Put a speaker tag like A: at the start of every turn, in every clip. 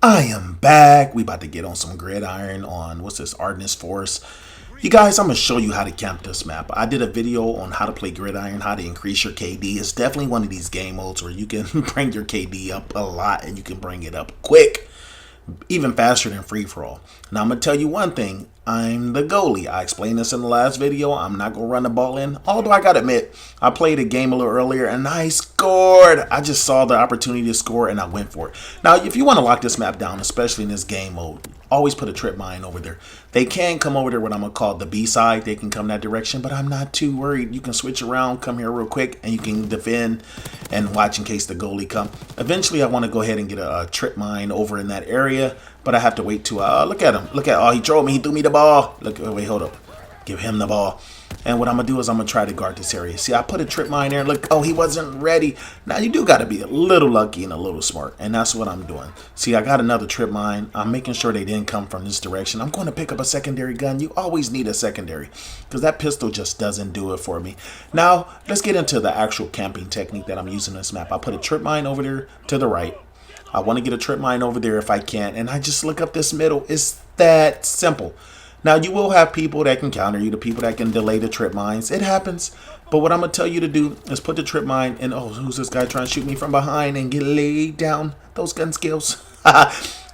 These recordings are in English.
A: I am back. We about to get on some gridiron on, what's this, Ardennes Forest. You guys, I'm going to show you how to camp this map. I did a video on how to play gridiron, how to increase your KD. It's definitely one of these game modes where you can bring your KD up a lot and you can bring it up quick, even faster than free-for-all. Now, I'm going to tell you one thing. I'm the goalie. I explained this in the last video. I'm not going to run the ball in. Although I got to admit, I played a game a little earlier and I scored. I just saw the opportunity to score and I went for it. Now, if you want to lock this map down, especially in this game mode, always put a trip mine over there. They can come over there, what I'm going to call the B side. They can come that direction, but I'm not too worried. You can switch around, come here real quick, and you can defend and watch in case the goalie come. Eventually, I want to go ahead and get a trip mine over in that area, but I have to wait to, look at him. Look at, oh, he drove me. He threw me the ball. Look, wait, hold up. Give him the ball. And what I'm going to do is I'm going to try to guard this area. See, I put a trip mine there. Look, oh, he wasn't ready. Now, you do got to be a little lucky and a little smart. And that's what I'm doing. See, I got another trip mine. I'm making sure they didn't come from this direction. I'm going to pick up a secondary gun. You always need a secondary because that pistol just doesn't do it for me. Now, let's get into the actual camping technique that I'm using this map. I put a trip mine over there to the right. I want to get a trip mine over there if I can. And I just look up this middle. It's that simple. Now, you will have people that can counter you, the people that can delay the trip mines. It happens. But what I'm going to tell you to do is put the trip mine in. Oh, who's this guy trying to shoot me from behind and get laid down? Those gun skills.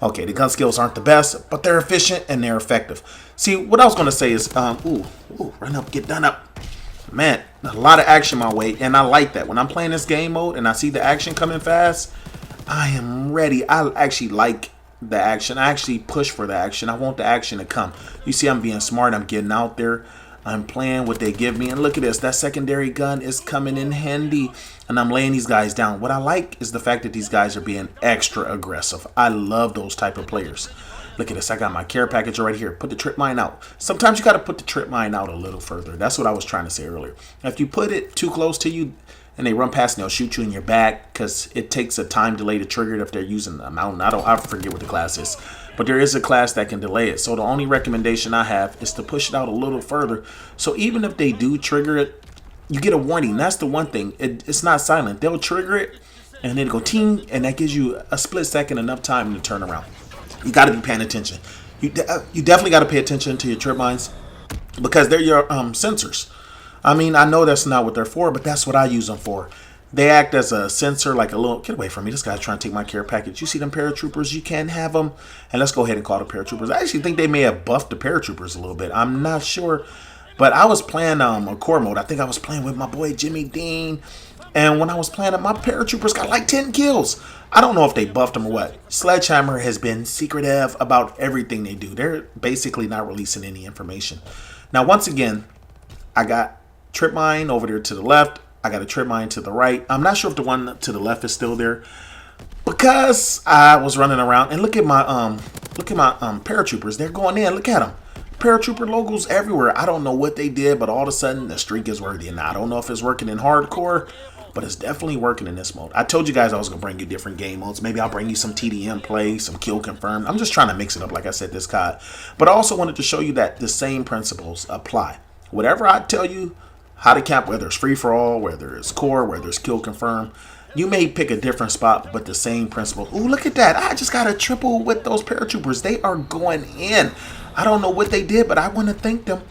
A: Okay, the gun skills aren't the best, but they're efficient and they're effective. See, what I was going to say is, run up, get done up. Man, a lot of action my way, and I like that. When I'm playing this game mode and I see the action coming fast, I am ready. I actually like the action. I actually push for the action. I want the action to come. You see, I'm being smart. I'm getting out there. I'm playing what they give me. And look at this. That secondary gun is coming in handy. And I'm laying these guys down. What I like is the fact that these guys are being extra aggressive. I love those type of players. Look at this. I got my care package right here. Put the trip mine out. Sometimes you got to put the trip mine out a little further. That's what I was trying to say earlier. If you put it too close to you, and they run past and they'll shoot you in your back because it takes a time delay to trigger it if they're using a mountain. I forget what the class is, but there is a class that can delay it. So the only recommendation I have is to push it out a little further. So even if they do trigger it, you get a warning. That's the one thing. It's not silent. They'll trigger it and it'll go ting, and that gives you a split second enough time to turn around. You got to be paying attention. You definitely got to pay attention to your trip mines because they're your sensors. I mean, I know that's not what they're for, but that's what I use them for. They act as a sensor, like a little, get away from me. This guy's trying to take my care package. You see them paratroopers? You can have them. And let's go ahead and call the paratroopers. I actually think they may have buffed the paratroopers a little bit. I'm not sure. But I was playing a core mode. I think I was playing with my boy Jimmy Dean. And when I was playing it, my paratroopers got like 10 kills. I don't know if they buffed them or what. Sledgehammer has been secretive about everything they do. They're basically not releasing any information. Now, once again, I got trip mine over there to the left. I got a trip mine to the right. I'm not sure if the one to the left is still there because I was running around. And look at my paratroopers. They're going in. Look at them. Paratrooper logos everywhere. I don't know what they did, but all of a sudden the streak is worthy. And I don't know if it's working in hardcore, but it's definitely working in this mode. I told you guys I was gonna bring you different game modes. Maybe I'll bring you some TDM play, some kill confirmed. I'm just trying to mix it up, like I said, this COD. But I also wanted to show you that the same principles apply. Whatever I tell you how to camp, whether it's free-for-all, whether it's core, whether it's kill confirm, you may pick a different spot, but the same principle. Ooh, look at that. I just got a triple with those paratroopers. They are going in. I don't know what they did, but I want to thank them.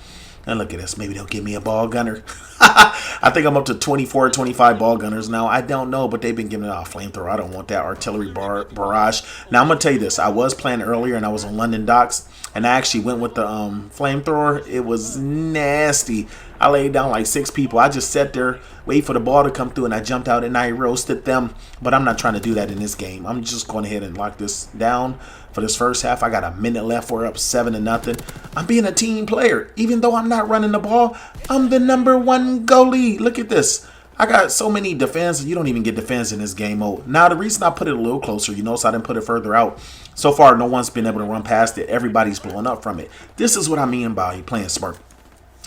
A: And look at this. Maybe they'll give me a ball gunner. I think I'm up to 24, 25 ball gunners now. I don't know, but they've been giving out a flamethrower. I don't want that artillery barrage. Now, I'm going to tell you this. I was playing earlier, and I was on London docks, and I actually went with the flamethrower. It was nasty. I laid down like 6 people. I just sat there, wait for the ball to come through, and I jumped out and I roasted them. But I'm not trying to do that in this game. I'm just going ahead and lock this down for this first half. I got a minute left. We're up 7-0. I'm being a team player. Even though I'm not running the ball, I'm the #1 goalie. Look at this. I got so many defense. You don't even get defense in this game mode. Now, the reason I put it a little closer, you notice I didn't put it further out. So far, no one's been able to run past it. Everybody's blowing up from it. This is what I mean by playing smart.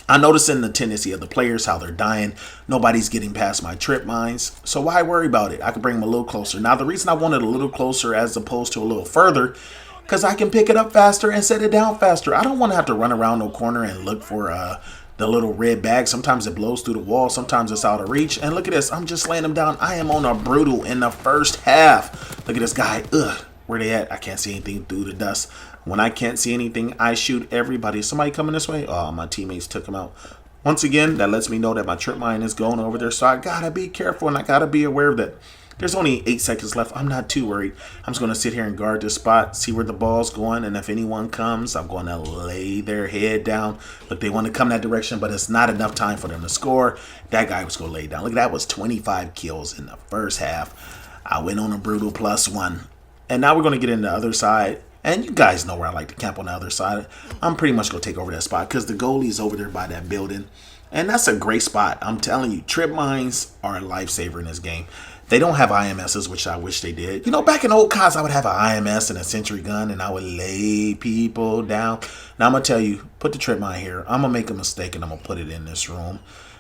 A: I'm noticing the tendency of the players, how they're dying. Nobody's getting past my trip mines. So why worry about it? I can bring them a little closer. Now, the reason I wanted a little closer as opposed to a little further, because I can pick it up faster and set it down faster. I don't want to have to run around no corner and look for the little red bag. Sometimes it blows through the wall. Sometimes it's out of reach. And look at this. I'm just laying them down. I am on a brutal in the first half. Look at this guy. Ugh. Where they at? I can't see anything through the dust. When I can't see anything, I shoot everybody. Somebody coming this way? Oh, my teammates took him out. Once again, that lets me know that my trip mine is going over there. So I gotta be careful and I gotta be aware of that. There's only 8 seconds left. I'm not too worried. I'm just going to sit here and guard this spot, see where the ball's going, and if anyone comes, I'm going to lay their head down. Look, they want to come that direction, but it's not enough time for them to score. That guy was going to lay down. Look, that was 25 kills in the first half. I went on a brutal +1. And now we're going to get in the other side. And you guys know where I like to camp on the other side. I'm pretty much going to take over that spot because the goalie's over there by that building. And that's a great spot. I'm telling you, trip mines are a lifesaver in this game. They don't have IMSs, which I wish they did. You know, back in old CODs, I would have an IMS and a sentry gun, and I would lay people down. Now, I'm going to tell you, put the trip mine here. I'm going to make a mistake, and I'm going to put it in this room.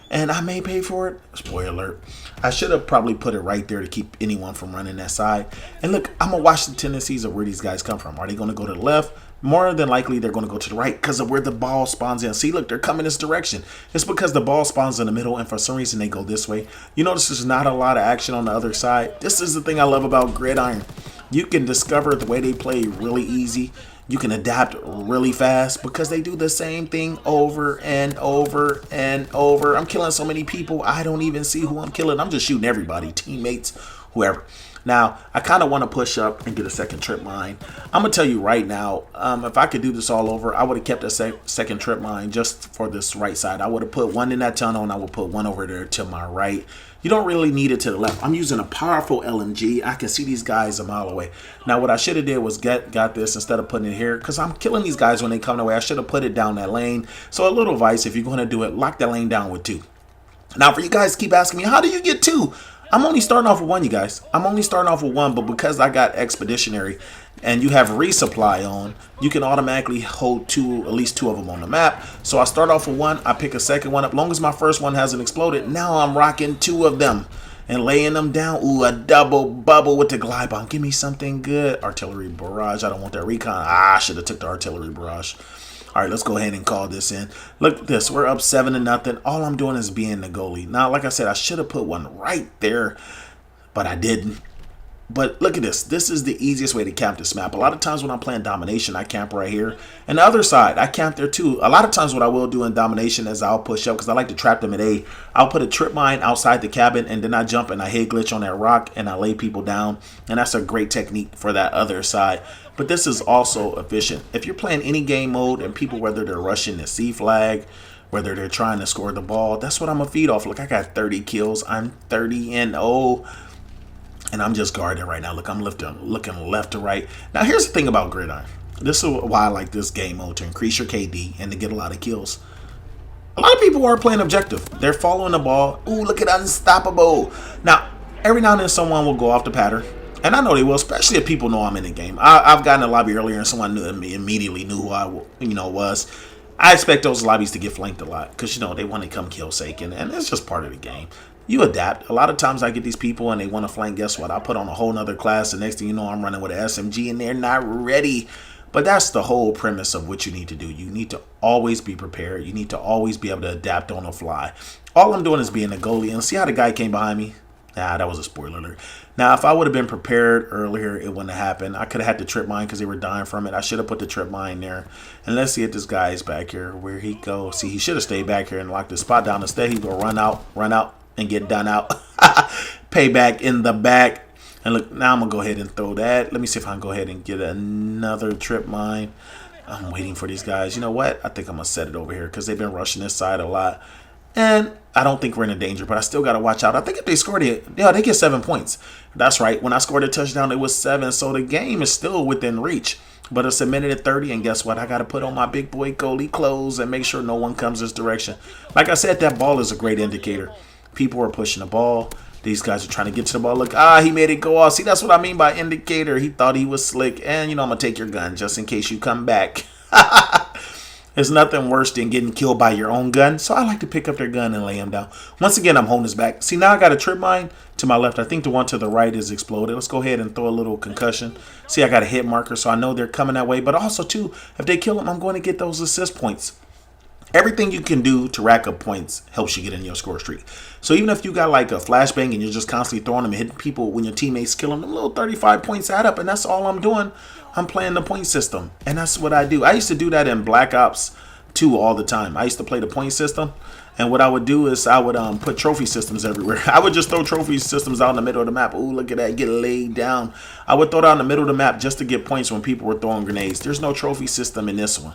A: And I may pay for it. Spoiler alert. I should have probably put it right there to keep anyone from running that side. And look, I'm going to watch the tendencies of where these guys come from. Are they going to go to the left? More than likely, they're going to go to the right because of where the ball spawns in. See, look, they're coming this direction. It's because the ball spawns in the middle, and for some reason, they go this way. You notice there's not a lot of action on the other side. This is the thing I love about Gridiron. You can discover the way they play really easy. You can adapt really fast because they do the same thing over and over and over. I'm killing so many people, I don't even see who I'm killing. I'm just shooting everybody, teammates, whoever. Now, I kind of want to push up and get a second trip mine. I'm going to tell you right now, if I could do this all over, I would have kept a second trip mine just for this right side. I would have put one in that tunnel, and I would put one over there to my right. You don't really need it to the left. I'm using a powerful LMG. I can see these guys a mile away. Now, what I should have did was got this instead of putting it here, because I'm killing these guys when they come away. I should have put it down that lane. So a little advice, if you're going to do it, lock that lane down with 2. Now, for you guys keep asking me, how do you get 2? I'm only starting off with 1, you guys. I'm only starting off with 1, but because I got Expeditionary and you have resupply on, you can automatically hold 2, at least 2 of them on the map. So I start off with 1, I pick a second one up. Long as my first one hasn't exploded, now I'm rocking 2 of them and laying them down. Ooh, a double bubble with the glide bomb. Give me something good. Artillery barrage. I don't want that recon. I should have took the artillery barrage. All right, let's go ahead and call this in. Look at this. We're up 7-0. All I'm doing is being the goalie. Now, like I said, I should have put one right there, but I didn't. But look at this. This is the easiest way to camp this map. A lot of times when I'm playing domination, I camp right here. And the other side, I camp there too. A lot of times what I will do in domination is I'll push up because I like to trap them at A. I'll put a trip mine outside the cabin, and then I jump and I head glitch on that rock and I lay people down. And that's a great technique for that other side. But this is also efficient. If you're playing any game mode and people, whether they're rushing the C flag, whether they're trying to score the ball, that's what I'm going to feed off. Look, I got 30 kills. I'm 30-0. And I'm just guarding right now. Look, I'm looking left to right. Now, here's the thing about Gridiron. This is why I like this game mode, to increase your KD and to get a lot of kills. A lot of people are playing objective. They're following the ball. Ooh, look at Unstoppable. Now, every now and then someone will go off the pattern. And I know they will, especially if people know I'm in the game. I've gotten a lobby earlier and someone immediately knew who I was. I expect those lobbies to get flanked a lot because, they want to come kill sake. And it's just part of the game. You adapt. A lot of times I get these people and they want to flank. Guess what? I put on a whole nother class. The next thing you know, I'm running with an SMG and they're not ready. But that's the whole premise of what you need to do. You need to always be prepared. You need to always be able to adapt on the fly. All I'm doing is being a goalie. And see how the guy came behind me? Nah, that was a spoiler alert. Now, if I would have been prepared earlier, it wouldn't have happened. I could have had the trip mine because they were dying from it. I should have put the trip mine there. And let's see if this guy is back here. Where he go? See, he should have stayed back here and locked the spot down. Instead, he's going to run out. And get done out. Payback in the back. And look, now I'm gonna go ahead and throw that. Let me see if I can go ahead and get another trip mine. I'm waiting for these guys. You know what? I think I'm gonna set it over here because they've been rushing this side a lot. And I don't think we're in a danger, but I still gotta watch out. I think if they scored it, yeah, they get 7 points. That's right. When I scored a touchdown, it was 7. So the game is still within reach. But it's a minute and 30, and guess what? I got to put on my big boy goalie clothes and make sure no one comes this direction. Like I said, that ball is a great indicator. People are pushing the ball. These guys are trying to get to the ball. Look, he made it go off. See, that's what I mean by indicator. He thought he was slick. And, I'm going to take your gun just in case you come back. There's nothing worse than getting killed by your own gun. So I like to pick up their gun and lay him down. Once again, I'm holding his back. See, now I got a trip mine to my left. I think the one to the right is exploded. Let's go ahead and throw a little concussion. See, I got a hit marker, so I know they're coming that way. But also, too, if they kill him, I'm going to get those assist points. Everything you can do to rack up points helps you get in your score streak. So even if you got like a flashbang and you're just constantly throwing them and hitting people when your teammates kill them little 35 points add up, and that's all I'm doing. I'm playing the point system, and that's what I do. I used to do that in Black Ops 2 all the time. I used to play the point system, and what I would do is I would put trophy systems everywhere. I would just throw trophy systems out in the middle of the map. Ooh, look at that, get laid down. I would throw it out in the middle of the map just to get points when people were throwing grenades. There's no trophy system in this one.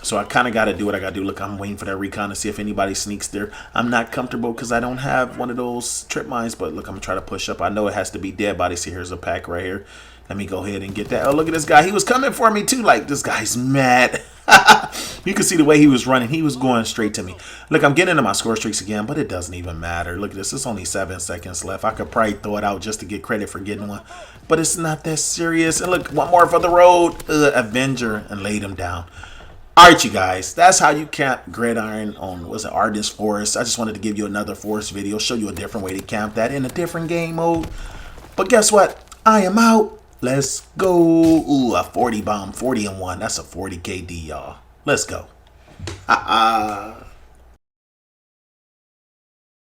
A: So I kind of got to do what I got to do. Look, I'm waiting for that recon to see if anybody sneaks there. I'm not comfortable because I don't have one of those trip mines. But look, I'm going to try to push up. I know it has to be dead bodies. See, here's a pack right here. Let me go ahead and get that. Oh, look at this guy. He was coming for me too. Like, this guy's mad. You can see the way he was running. He was going straight to me. Look, I'm getting into my score streaks again, but it doesn't even matter. Look at this. It's only 7 seconds left. I could probably throw it out just to get credit for getting one. But it's not that serious. And look, one more for the road. Avenger, and laid him down. Alright, you guys, that's how you camp gridiron on, was it, Ardennes Forest. I just wanted to give you another forest video, show you a different way to camp that in a different game mode. But guess what? I am out. Let's go. Ooh, a 40 bomb, 40 and 1. That's a 40 KD, y'all. Let's go.